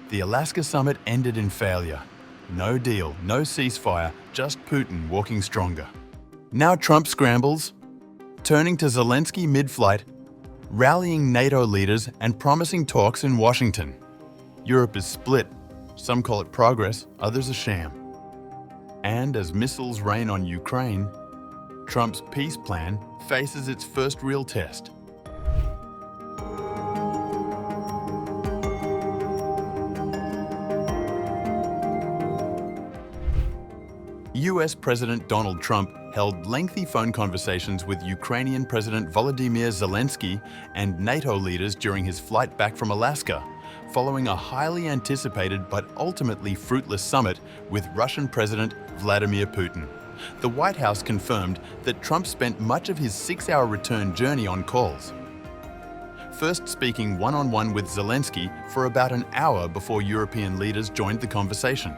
The Alaska summit ended in failure. No deal, no ceasefire, just Putin walking stronger. Now Trump scrambles, turning to Zelensky mid-flight, rallying NATO leaders and promising talks in Washington. Europe is split. Some call it progress, others a sham. And as missiles rain on Ukraine, Trump's peace plan faces its first real test. US President Donald Trump held lengthy phone conversations with Ukrainian President Volodymyr Zelensky and NATO leaders during his flight back from Alaska, following a highly anticipated but ultimately fruitless summit with Russian President Vladimir Putin. The White House confirmed that Trump spent much of his 6-hour return journey on calls, first speaking one-on-one with Zelensky for about an hour before European leaders joined the conversation.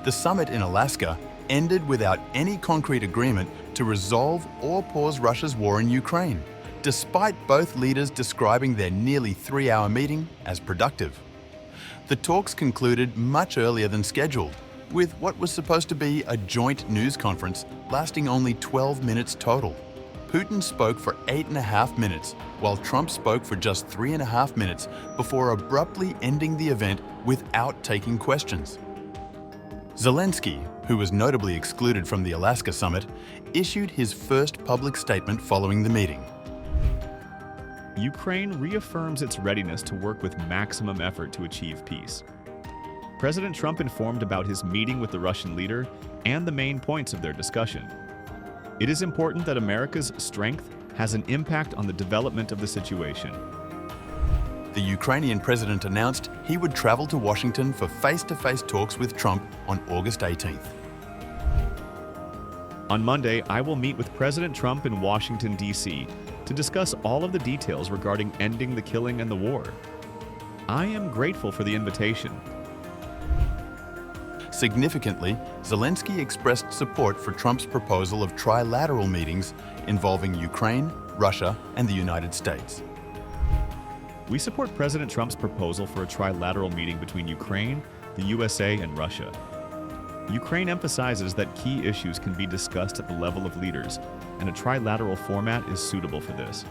The summit in Alaska ended without any concrete agreement to resolve or pause Russia's war in Ukraine, despite both leaders describing their nearly 3-hour meeting as productive. The talks concluded much earlier than scheduled, with what was supposed to be a joint news conference lasting only 12 minutes total. Putin spoke for 8.5 minutes, while Trump spoke for just 3.5 minutes before abruptly ending the event without taking questions. Zelensky, who was notably excluded from the Alaska summit, issued his first public statement following the meeting. Ukraine reaffirms its readiness to work with maximum effort to achieve peace. President Trump informed about his meeting with the Russian leader and the main points of their discussion. It is important that America's strength has an impact on the development of the situation. The Ukrainian president announced he would travel to Washington for face-to-face talks with Trump on August 18th. On Monday, I will meet with President Trump in Washington, D.C. to discuss all of the details regarding ending the killing and the war. I am grateful for the invitation. Significantly, Zelensky expressed support for Trump's proposal of trilateral meetings involving Ukraine, Russia, and the United States. We support President Trump's proposal for a trilateral meeting between Ukraine, the USA, and Russia. Ukraine emphasizes that key issues can be discussed at the level of leaders, and a trilateral format is suitable for this.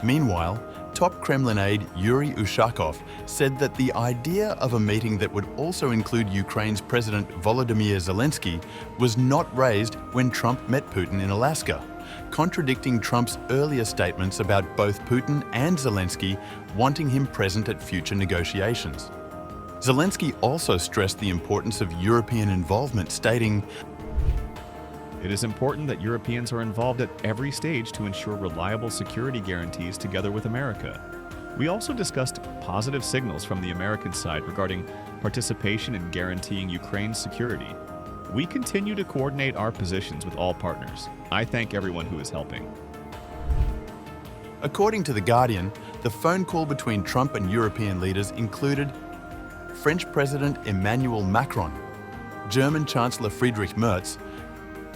Meanwhile, top Kremlin aide Yuri Ushakov said that the idea of a meeting that would also include Ukraine's President Volodymyr Zelensky was not raised when Trump met Putin in Alaska, contradicting Trump's earlier statements about both Putin and Zelensky wanting him present at future negotiations. Zelensky also stressed the importance of European involvement, stating, "It is important that Europeans are involved at every stage to ensure reliable security guarantees together with America." We also discussed positive signals from the American side regarding participation in guaranteeing Ukraine's security. We continue to coordinate our positions with all partners. I thank everyone who is helping. According to The Guardian, the phone call between Trump and European leaders included French President Emmanuel Macron, German Chancellor Friedrich Merz,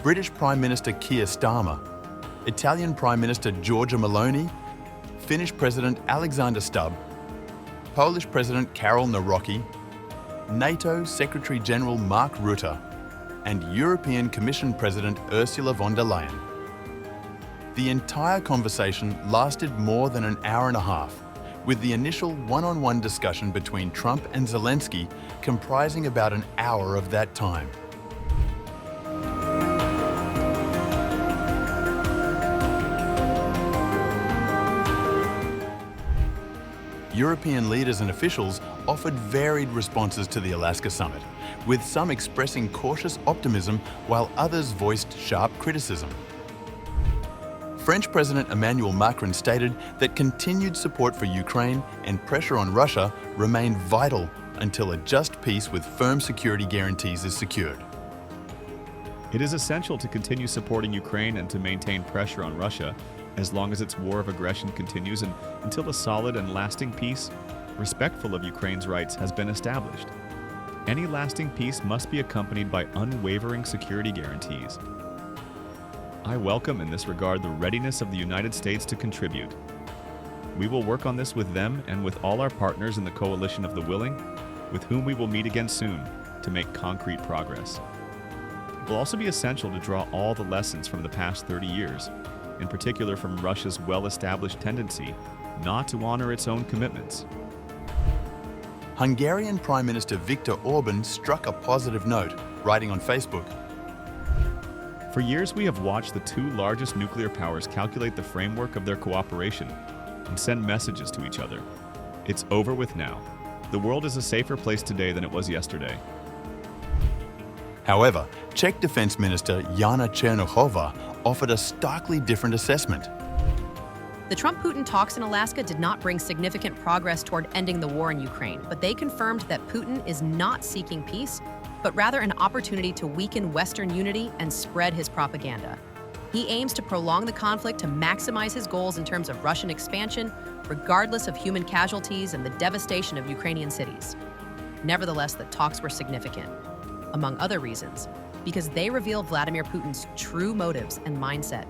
British Prime Minister Keir Starmer, Italian Prime Minister Giorgia Meloni, Finnish President Alexander Stubb, Polish President Karol Nawrocki, NATO Secretary General Mark Rutte, and European Commission President Ursula von der Leyen. The entire conversation lasted more than an hour and a half, with the initial one-on-one discussion between Trump and Zelensky comprising about an hour of that time. European leaders and officials offered varied responses to the Alaska summit, with some expressing cautious optimism while others voiced sharp criticism. French President Emmanuel Macron stated that continued support for Ukraine and pressure on Russia remain vital until a just peace with firm security guarantees is secured. It is essential to continue supporting Ukraine and to maintain pressure on Russia as long as its war of aggression continues and until a solid and lasting peace, respectful of Ukraine's rights, has been established. Any lasting peace must be accompanied by unwavering security guarantees. I welcome in this regard the readiness of the United States to contribute. We will work on this with them and with all our partners in the coalition of the willing, with whom we will meet again soon to make concrete progress. It will also be essential to draw all the lessons from the past 30 years, in particular from Russia's well-established tendency not to honor its own commitments. Hungarian Prime Minister Viktor Orban struck a positive note, writing on Facebook, For years we have watched the two largest nuclear powers calculate the framework of their cooperation and send messages to each other. It's over with now. The world is a safer place today than it was yesterday. However, Czech Defense Minister Jana Černochová offered a starkly different assessment. The Trump-Putin talks in Alaska did not bring significant progress toward ending the war in Ukraine, but they confirmed that Putin is not seeking peace, but rather an opportunity to weaken Western unity and spread his propaganda. He aims to prolong the conflict to maximize his goals in terms of Russian expansion, regardless of human casualties and the devastation of Ukrainian cities. Nevertheless, the talks were significant, among other reasons, because they reveal Vladimir Putin's true motives and mindset.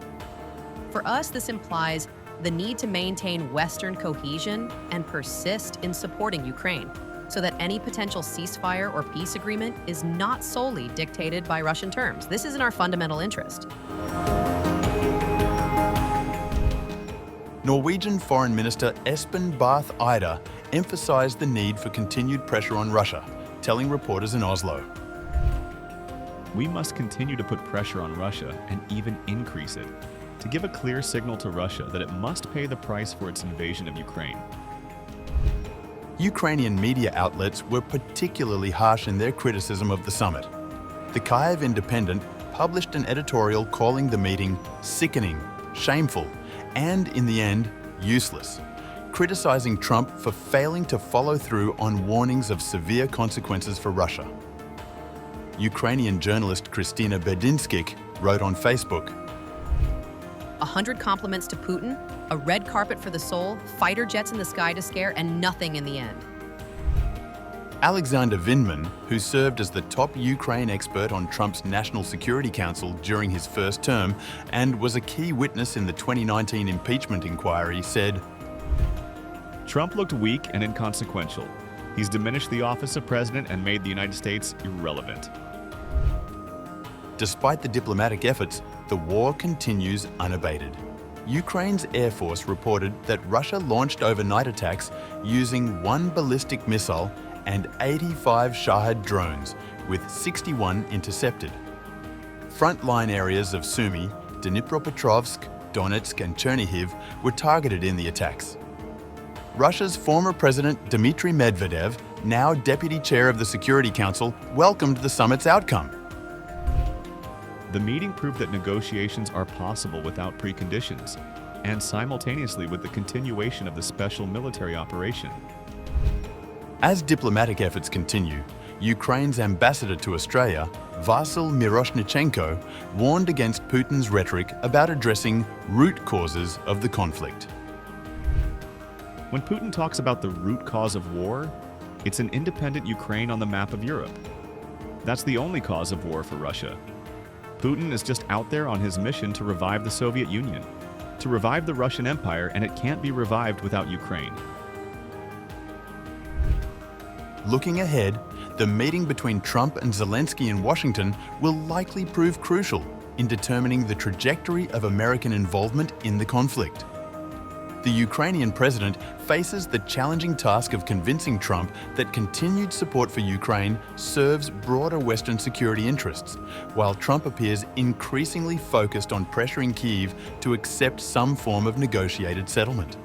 For us, this implies the need to maintain Western cohesion and persist in supporting Ukraine, so that any potential ceasefire or peace agreement is not solely dictated by Russian terms. This is in our fundamental interest. Norwegian Foreign Minister Espen Barth Eide emphasized the need for continued pressure on Russia, telling reporters in Oslo, We must continue to put pressure on Russia and even increase it, to give a clear signal to Russia that it must pay the price for its invasion of Ukraine. Ukrainian media outlets were particularly harsh in their criticism of the summit. The Kyiv Independent published an editorial calling the meeting sickening, shameful, and, in the end, useless, criticizing Trump for failing to follow through on warnings of severe consequences for Russia. Ukrainian journalist Kristina Bedinskik wrote on Facebook, 100 compliments to Putin, a red carpet for the soul, fighter jets in the sky to scare, and nothing in the end. Alexander Vindman, who served as the top Ukraine expert on Trump's National Security Council during his first term and was a key witness in the 2019 impeachment inquiry, said, Trump looked weak and inconsequential. He's diminished the office of president and made the United States irrelevant. Despite the diplomatic efforts, the war continues unabated. Ukraine's Air Force reported that Russia launched overnight attacks using 1 ballistic missile and 85 Shahed drones, with 61 intercepted. Frontline areas of Sumy, Dnipropetrovsk, Donetsk and Chernihiv were targeted in the attacks. Russia's former president Dmitry Medvedev, now deputy chair of the Security Council, welcomed the summit's outcome. The meeting proved that negotiations are possible without preconditions, and simultaneously with the continuation of the special military operation. As diplomatic efforts continue, Ukraine's ambassador to Australia, Vasyl Miroshnichenko, warned against Putin's rhetoric about addressing root causes of the conflict. When Putin talks about the root cause of war, it's an independent Ukraine on the map of Europe. That's the only cause of war for Russia. Putin is just out there on his mission to revive the Soviet Union, to revive the Russian Empire, and it can't be revived without Ukraine. Looking ahead, the meeting between Trump and Zelensky in Washington will likely prove crucial in determining the trajectory of American involvement in the conflict. The Ukrainian president faces the challenging task of convincing Trump that continued support for Ukraine serves broader Western security interests, while Trump appears increasingly focused on pressuring Kyiv to accept some form of negotiated settlement.